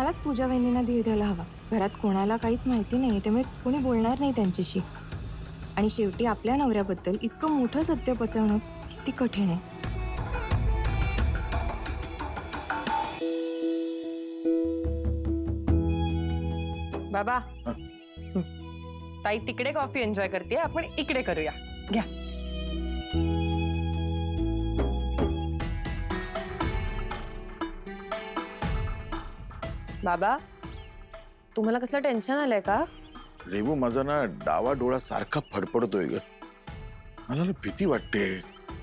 मलाच पूजा वहिनींना धीर द्यायला हवा. घरात कोणाला काहीच माहिती नाही, त्यामुळे कोणी बोलणार नाही त्यांच्याशी. आणि शेवटी आपल्या नवऱ्याबद्दल इतकं मोठं सत्य पचवणं किती कठीण आहे. बाबा, ताई तिकडे कॉफी एन्जॉय करते, आपण इकडे करूया. घ्या. बाबा, तुम्हाला कसलं टेन्शन आलंय का? रेवू, माझा ना डावा डोळा सारखा फडफडतोय ग. मला ना भीती वाटते,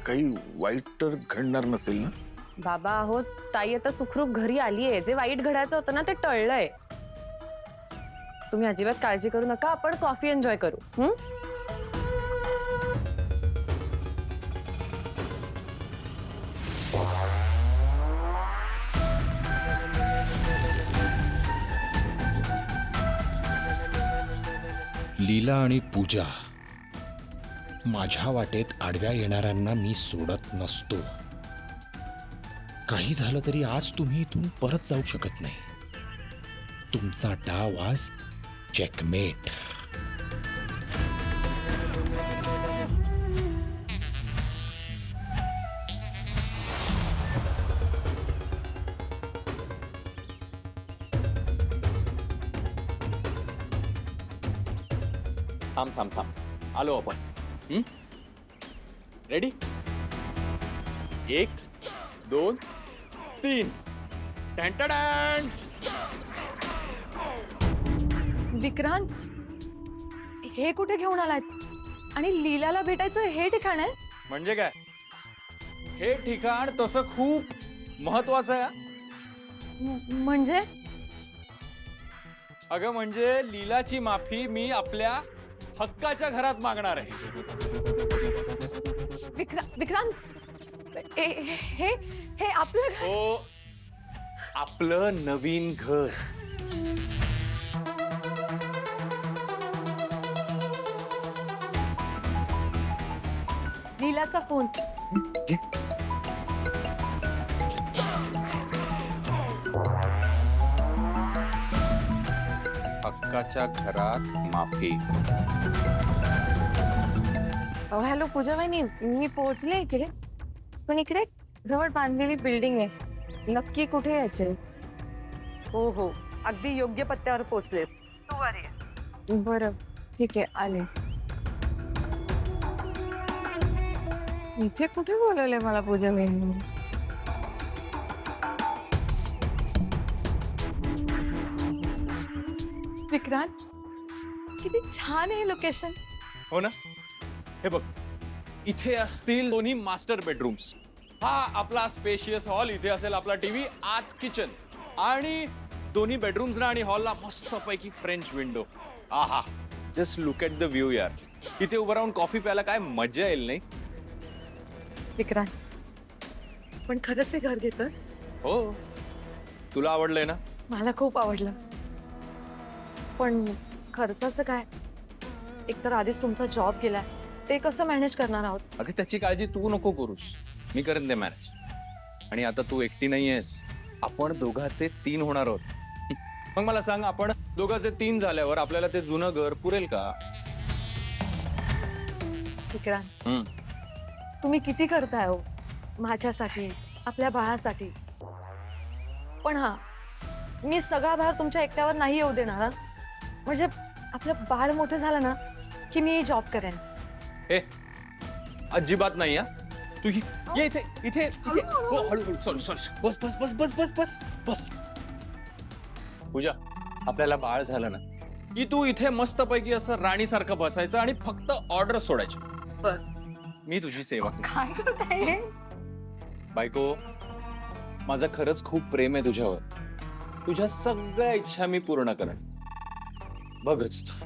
काही वाईट तर घडणार नसेल ना? बाबा अहो, ताई आता सुखरूप घरी आलीये. जे वाईट घडायचं होतं ना ते टळलंय. तुम्ही अजिबात काळजी करू नका, आपण कॉफी एन्जॉय करू. लीला आणि पूजा, माझ्या वाटेत आडव्या येणाऱ्यांना मी सोडत नसतो. काही झालं तरी आज तुम्ही इथून परत जाऊ शकत नाही. तुमचा डाव आज चेकमेट. थांब थांब थांब, आलो आपण. रेडी? 1 2 3. टॅन. विक्रांत, हे कुठे घेऊन आलात? आणि लीलाला भेटायचं हे ठिकाण आहे? म्हणजे काय? हे ठिकाण तसं खूप महत्वाचं आहे. म्हणजे अगं म्हणजे लीलाची माफी मी आपल्या हक्काच्या घरात मागणार आहे. विक्रांत, हे हे आपलं घर? हो, आपलं नवीन घर. लीलाचा फोन. हक्काच्या घरात माफी. हॅलो पूजा वहिनी, मी पोहोचले इकडे. पण इकडे जवळ बांधलेली बिल्डिंग आहे. नक्की कुठे यायचे? हो हो, अगदी योग्य पत्त्यावर पोहोचलेस. तू वर ये. बरं, ठीक आहे, आले. इथे कुठे बोलवले मला पूजा वहिनी? विक्रांत, किती छान आहे लोकेशन. हो ना? हे बघ, इथे असतील दोन्ही मास्टर बेडरूम्स. हा आपला स्पेशियस हॉल, इथे असेल आपला टीव्ही, आत किचन आणि दोन्ही बेडरूम्स ना आणि हॉलला मस्त पैकी फ्रेंच विंडो. आहा, just look at the view यार. इथे उभं राहून कॉफी प्यायला काय मजा येईल नाही? विक्रांत, पण खरंच हे घर घेतोय? हो, तुला आवडलंय ना? मला खूप आवडलं. पण खर्चाचं काय? एकतर आधीच तुमचा जॉब गेलाय, ते कसं मॅनेज करणार आहोत? अगं त्याची काळजी तू नको करूस, मी करेन ते मॅनेज. आणि आता तू एकटी नाहीयेस, आपण दोघाचे 3 होणार आहोत. मग मला सांग, आपण दोघाचे 3 झाल्यावर आपल्याला ते जुनं घर पुरेल का? विक्रांत, तुम्ही किती करताय हो माझ्यासाठी, आपल्या बाळासाठी. पण हा, मी सगळा भार तुमच्या एकट्यावर नाही येऊ देणार हा. म्हणजे आपलं बाळ मोठं झालं ना की मी जॉब करेन. हे अजिबात नाही. तू ये इथे इथे इथे. हो, हळूहळू. सॉरी. बस बस बस बस बस बस बस. पूजा, आपल्याला बाळ झालं ना की तू इथे मस्त पैकी असं राणीसारखं बसायचं आणि फक्त ऑर्डर सोडायची. मी तुझी सेवा. काय करताय? बायको, माझं खरंच खूप प्रेम आहे तुझ्यावर. तुझ्या सगळ्या इच्छा मी पूर्ण करेन. बघच तू.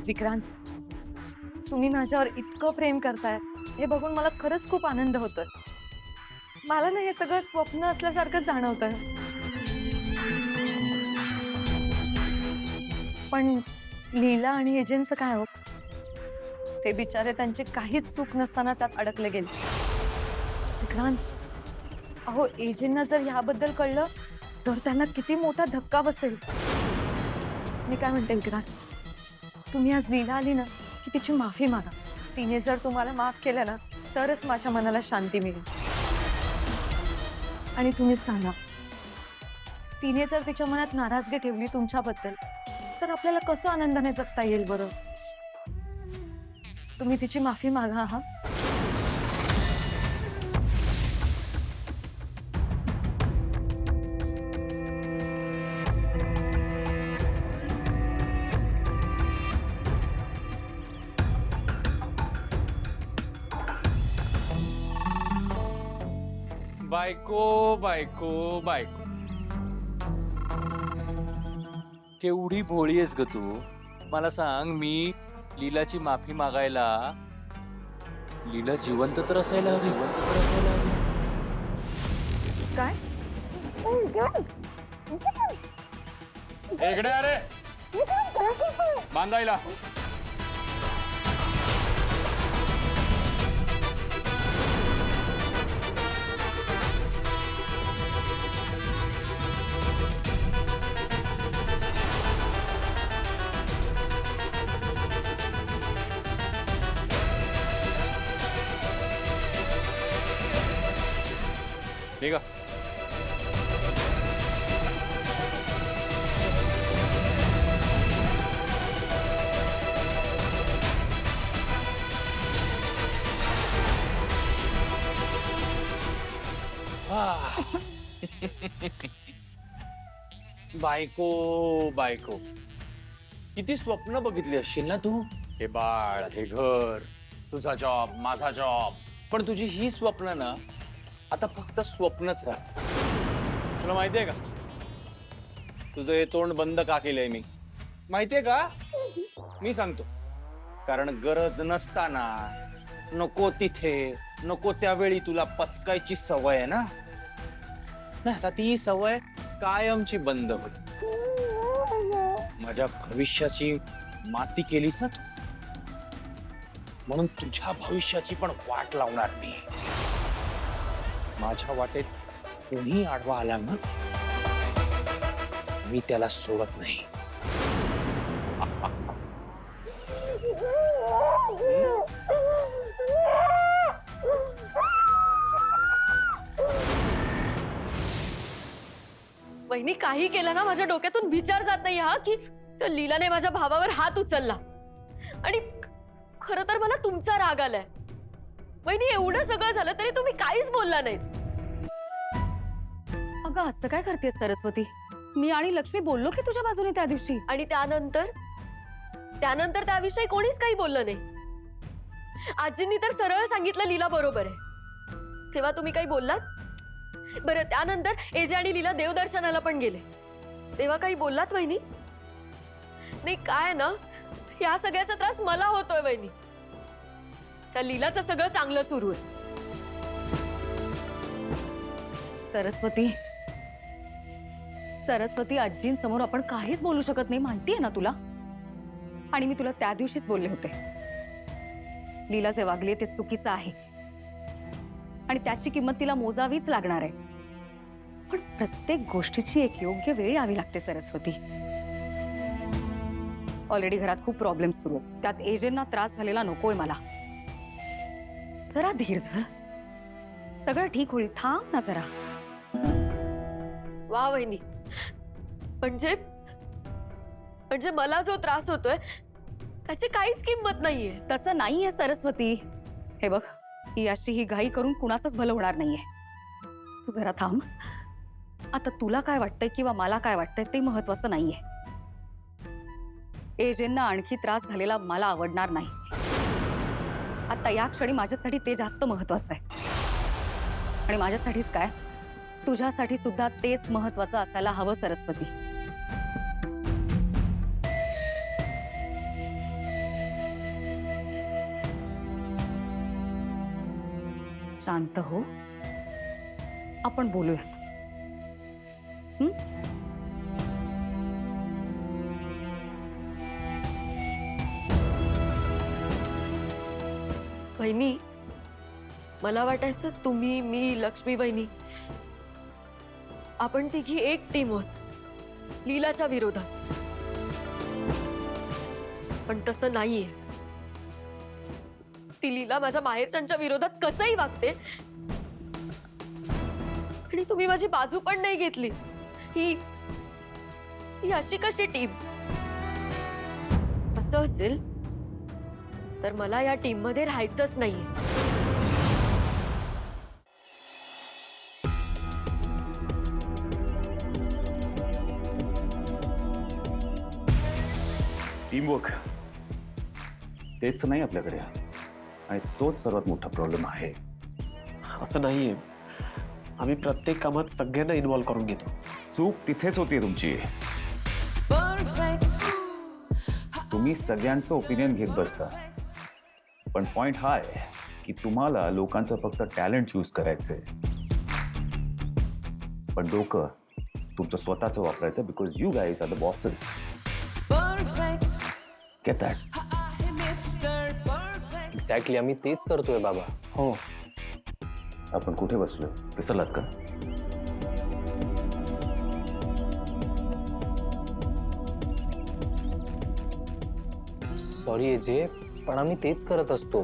विक्रांत, तुम्ही माझ्यावर इतकं प्रेम करताय हे बघून मला खरंच खूप आनंद होतोय. मला ना हे सगळं स्वप्न असल्यासारखं जाणवतंय. पण लीला आणि एजंटचं काय हो? ते बिचारे त्यांची काहीच चूक नसताना त्यात अडकले गेले. विक्रांत, अहो एजंटना जर ह्याबद्दल कळलं तर त्यांना किती मोठा धक्का बसेल. मी काय म्हणते विक्रांत, तुम्ही आज लीला आली ना की तिची माफी मागा. तिने जर तुम्हाला माफ केलं ना तरच माझ्या मनाला शांती मिळेल. आणि तुम्हीच सांगा, तिने जर तिच्या मनात नाराजगी ठेवली तुमच्याबद्दल तर आपल्याला कसं आनंदाने जगता येईल बरं? तुम्ही तिची माफी मागा. हा, बायको बायको बायको, केवढी भोळी आहेस ग तू. मला सांग, मी लीलाची माफी मागायला लीला जिवंत तर असायला हवी. काय? इकडे अरे बांधायला. निघा. बायको बायको, किती स्वप्न बघितली असशील ना तू. हे बाळ, हे घर, तुझा जॉब, माझा जॉब. पण तुझी ही स्वप्न ना आता फक्त स्वप्नच राहत. तुला माहितीये का तुझं हे तोंड बंद का केलंय मी? माहितीये का? मी सांगतो. कारण गरज नसताना, नको तिथे, नको त्यावेळी तुला पचकायची सवय आहे ना. आता ती सवय कायमची बंद होईल. माझ्या भविष्याची माती केलीस ना तू, म्हणून तुझ्या भविष्याची पण वाट लावणार मी. माझ्या वाटेत कोणी आडवा आला ना, मी त्याला सोडत नाही. वहिनी, काही केलं ना माझ्या डोक्यातून विचार जात नाही हा की त्या लीलाने माझ्या भावावर हात उचलला. आणि खरं तर मला तुमचा राग आलाय. वहिनी, एवढं सगळं झालं तरी तुम्ही काहीच बोलला नाही. अगं असं काय करतेस सरस्वती? मी आणि लक्ष्मी बोललो की तुझ्या बाजूने त्या दिवशी. आणि त्यानंतर त्याविषयी कोणीच काही बोललं नाही. आजींनी तर सरळ सांगितलं लीला बरोबर आहे. तेव्हा तुम्ही काही बोललात? बरं, त्यानंतर एजे आणि लीला देवदर्शनाला पण गेले, तेव्हा काही बोललात वहिनी? नाही, काय ना, या सगळ्याचा त्रास मला होतोय वहिनी. त्या लीलाचं सगळं चांगलं सुरू आहे. सरस्वती, आजींसमोर आपण काहीच बोलू शकत नाही, माहितीये ना तुला. आणि मी तुला त्या दिवशीच बोलले होते, लीला जे वागली ते चुकीचं आहे आणि त्याची किंमत तिला मोजावीच लागणार आहे. पण प्रत्येक गोष्टीची एक योग्य वेळ यावी लागते सरस्वती. ऑलरेडी घरात खूप प्रॉब्लेम सुरू आहेत, त्यात एजेंना त्रास झालेला नकोय मला. जरा धीर धर, सगळं ठीक होईल, थांब ना जरा. वा वहिनी, म्हणजे मला जो त्रास होतोय त्याची काहीच किंमत नाहीये. तसं नाहीये सरस्वती. हे बघ, ही अशी ही घाई करून कुणाचंच भलं होणार नाहीये. तू जरा थांब. आता तुला काय वाटतंय किंवा मला काय वाटतंय ते महत्वाचं नाहीये. एजेंना आणखी त्रास झालेला मला आवडणार नाही. आता या क्षणी माझ्यासाठी ते जास्त महत्वाचं आहे. आणि माझ्यासाठीच काय, तुझ्यासाठी सुद्धा तेच महत्वाचं असायला हवं सरस्वती. शांत हो, आपण बोलूयात. हं? वहिनी, मला वाटायचं तुम्ही, मी, लक्ष्मी वहिनी आपण तिघी एक टीम आहोत लीलाच्या विरोधात. पण तसं नाहीये. ती लीला माझ्या माहेरच्यांच्या विरोधात कसंही वागते आणि तुम्ही माझी बाजू पण नाही घेतली. ही ही अशी कशी टीम? असं असेल तर मला या टीम मध्ये राहायचंच नाहीये. टीमवर्क तेच तर नाही आपल्याकडे आणि तोच सर्वात मोठा प्रॉब्लेम आहे. असं नाहीये. आम्ही प्रत्येक कामात सगळ्यांना इन्व्हॉल्व करून घेतो. चूक तिथेच होती तुमची. तुम्ही सगळ्यांचं ओपिनियन घेत बसता. पण पॉइंट हा आहे की तुम्हाला लोकांचं फक्त टॅलेंट यूज करायचंय, पण डोकं तुमचं स्वतःचं वापरायचं. Because you guys are the bosses. Get that? Exactly, आम्ही तेच करतोय बाबा. हो. आपण कुठे बसलो? विसरलात का? सॉरी एजे, पण आम्ही तेच करत असतो.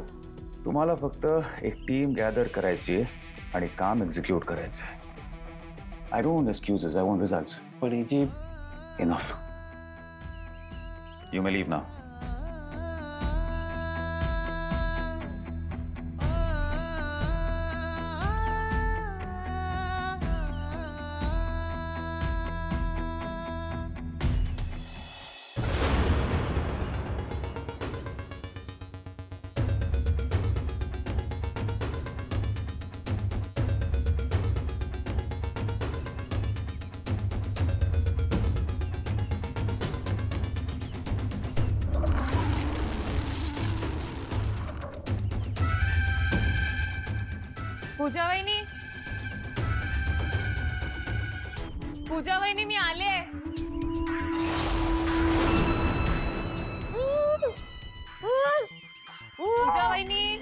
तुम्हाला फक्त एक टीम गॅदर करायची आणि काम एक्झिक्यूट करायचं. I don't want excuses, I want results. पण AJ, enough. You may leave now. Pooja वहिनी, पूजा वहिनी, मी आले. पूजा वहिनी,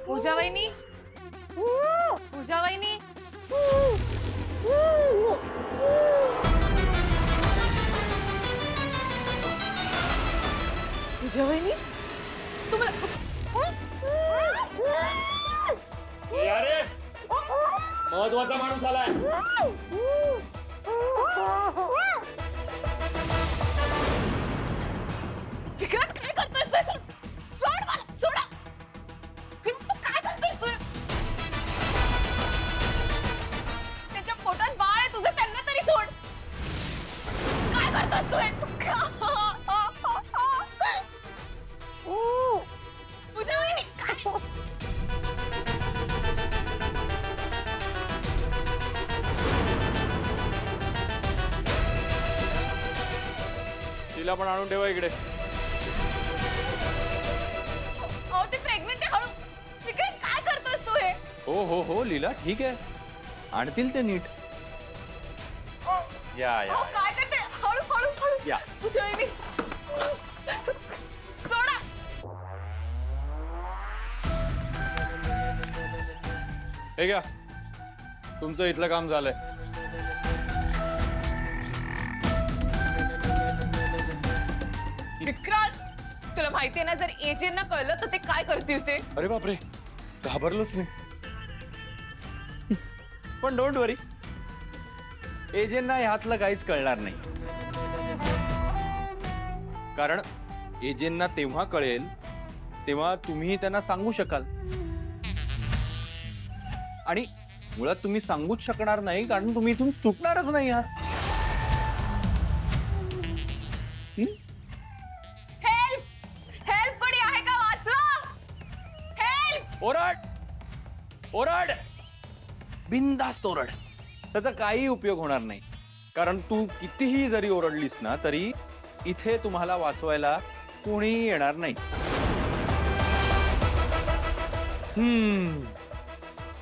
पूजा वहिनी, पूजा वहिनी. पूजा वहिनी, महत्वाचा माणूस आलाय. विक्रांत काय करतोयस? सोड मला, सोडा. तू काय करतोयस? त्याच्या पोटात बाळ आहे तुझं, त्यांना तरी सोड. काय करतोयस तू? पूजा वहिनी, काय? तिला पण आणून ठेवा इकडे. अहो, ती प्रेग्नेंट आहे. हळू. विक्रांत, काय करतोयस तू हे? हो हो हो लीला, ठीक आहे, आणतील ते नीट. या या अहो, काय करते? हळू हळू हळू. या. पूजा वहिनी, सोडा. हे घ्या, तुमचं इथलं काम झालंय. विक्रांत, तुला माहितीये ना, जर एजेंना कळलं तर ते काय करतील ते? अरे बापरे, घाबरलोच मी. पण डोंट वरी, एजेंना ह्यातलं काहीच कळणार नाही. कारण एजेंना तेव्हा कळेल तेव्हा तुम्ही त्यांना सांगू शकाल. आणि मुळात तुम्ही सांगूच शकणार नाही, कारण तुम्ही इथून सुटणारच नाही आहात. हेल्प! हेल्प! कोणी आहे का? वाचवा! हेल्प! ओरड, ओरड, बिनधास्त ओरड. त्याचा काही उपयोग होणार नाही, कारण तू कितीही जरी ओरडलीस ना तरी इथे तुम्हाला वाचवायला कोणीही येणार नाही.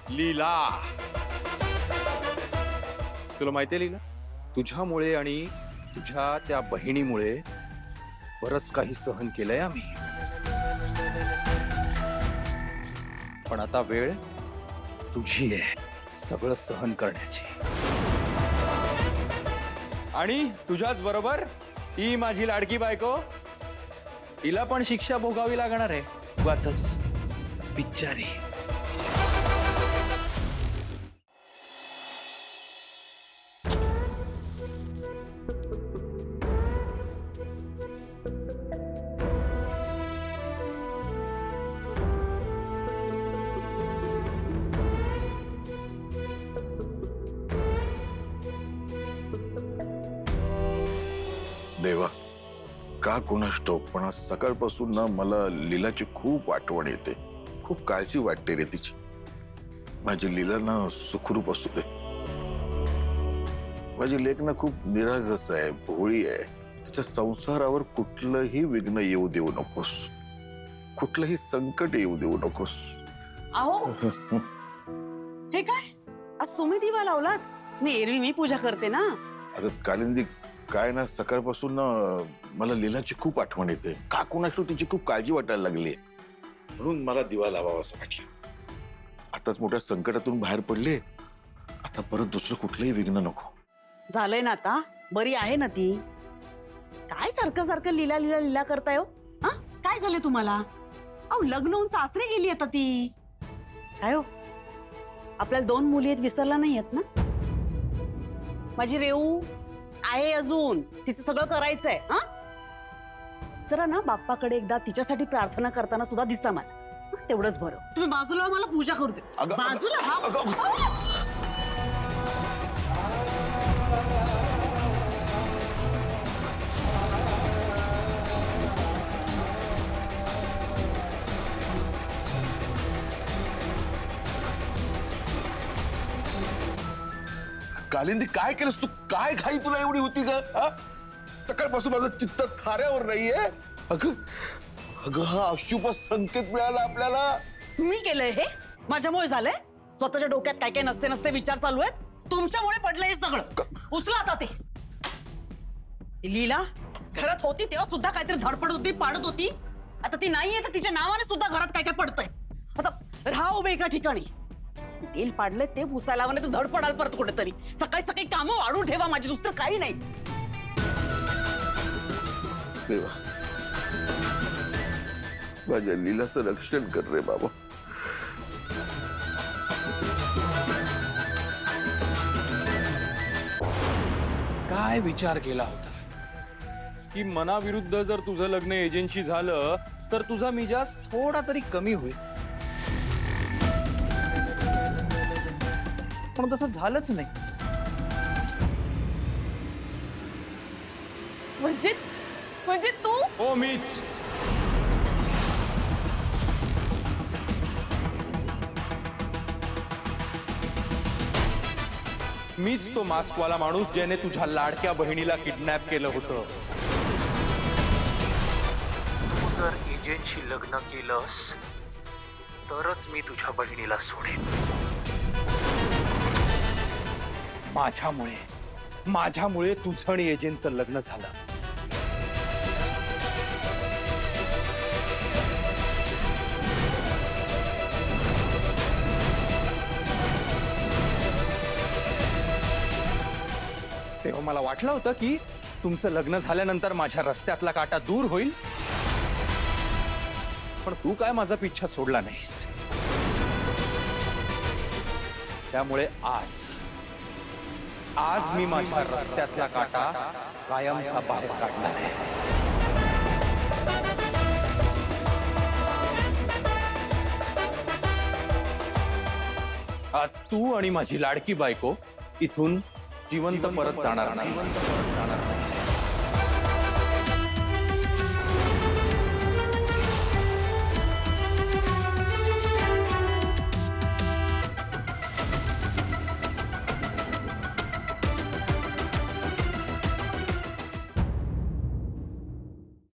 लीला, तुला माहितीये लीला, तुझ्यामुळे आणि तुझ्या त्या बहिणीमुळे बरंच काही सहन केलंय आम्ही. पण आता वेळ तुझी आहे सगळं सहन करण्याची. आणि तुझ्याच बरोबर ही माझी लाडकी बायको, हिला पण शिक्षा भोगावी लागणार आहे. उगाचच बिचारी. देवा, का कुणास ठाऊक पण आज सकाळपासून ना मला लीलाची खूप आठवण येते. खूप काळजी वाटते रे तिची. माझी लीला ना सुखरूप असू दे. माझी लेक ना खूप निरागस आहे, भोळी आहे. तिच्या संसारावर कुठलंही विघ्न येऊ देऊ नकोस, कुठलंही संकट येऊ देऊ नकोस. अहो हे काय, आज तुम्ही दिवा लावलात? मी एरवी मी पूजा करते ना. आता कालिंदी काय ना सकाळपासून ना मला लीलाची खूप आठवण येते. का कुणास ठाऊक तिची खूप काळजी वाटायला लागली, म्हणून मला दिवा लावावा असं वाटलं. आताच मोठ्या संकटातून बाहेर पडले, आता परत दुसरं कुठलंही विघ्न नको. झालंय ना आता, बरी आहे ना ती? काय सारखं सारखं लीला लीला लीला करताय हो? हा, काय झालं तुम्हाला? अहो लग्न होऊन सासरे गेली आता ती. काय हो, आपल्याला 2 मुली आहेत, विसरला नाही आहेत ना? माझी रेऊ आहे अजून, तिचं सगळं करायचंय. हा, जरा ना बाप्पाकडे एकदा तिच्यासाठी प्रार्थना करताना सुद्धा दिसा मला. हं, तेवढंच बरं. तुम्ही बाजूला मला पूजा करू दे. बाजूला कालिंदी काय केलंस तू? काय घाई तुला एवढी होती का? सकाळपासून माझं चित्त थाऱ्यावर नाहीये. अगं अगं, हा अशुभ संकेत मिळाला आपल्याला. मी केलंय हे? माझ्यामुळे झालंय? स्वतःच्या डोक्यात काय काय नसते नसते विचार चालू आहेत. तुमच्यामुळे पडलंय हे सगळं. उचला आता ते. लीला घरात होती तेव्हा सुद्धा काहीतरी धडपड होती, पाडत होती. आता ती नाहीये तर तिच्या नावाने सुद्धा घरात काय काय पडतंय. आता राहा उभे एका ठिकाणी. तेल पाडलंय ते पुसायला हवं, नाही तर धड पडाल परत कुठेतरी. सकाळी सकाळी कामं वाढून ठेवा माझी, दुसरं काही नाही. देवा, माझ्या लीलाचं रक्षण कर रे बाबा. काय विचार केला होता की मनाविरुद्ध जर तुझं लग्न एजंटशी झालं तर तुझा मिजाज थोडा तरी कमी होईल. पण तसं झालंच नाही. म्हणजे तू? हो, मीच. मीच तो मास्कवाला माणूस ज्याने तुझ्या लाडक्या बहिणीला किडनॅप केलं होतं. तू जर एजंटशी लग्न केलंस तरच मी तुझ्या बहिणीला सोडेन. माझ्यामुळे तुझं आणि एजंटचं लग्न झालं. तेव्हा मला वाटलं होतं की तुमचं लग्न झाल्यानंतर माझ्या रस्त्यातला काटा दूर होईल, पण तू काय माझा पिच्छा सोडला नाहीस. त्यामुळे आज मी माझ्या रस्त्यातला काटा कायमचा बाहेर काढणार आहे. आज तू आणि माझी लाडकी बायको इथून जिवंत परत जाणार नाही.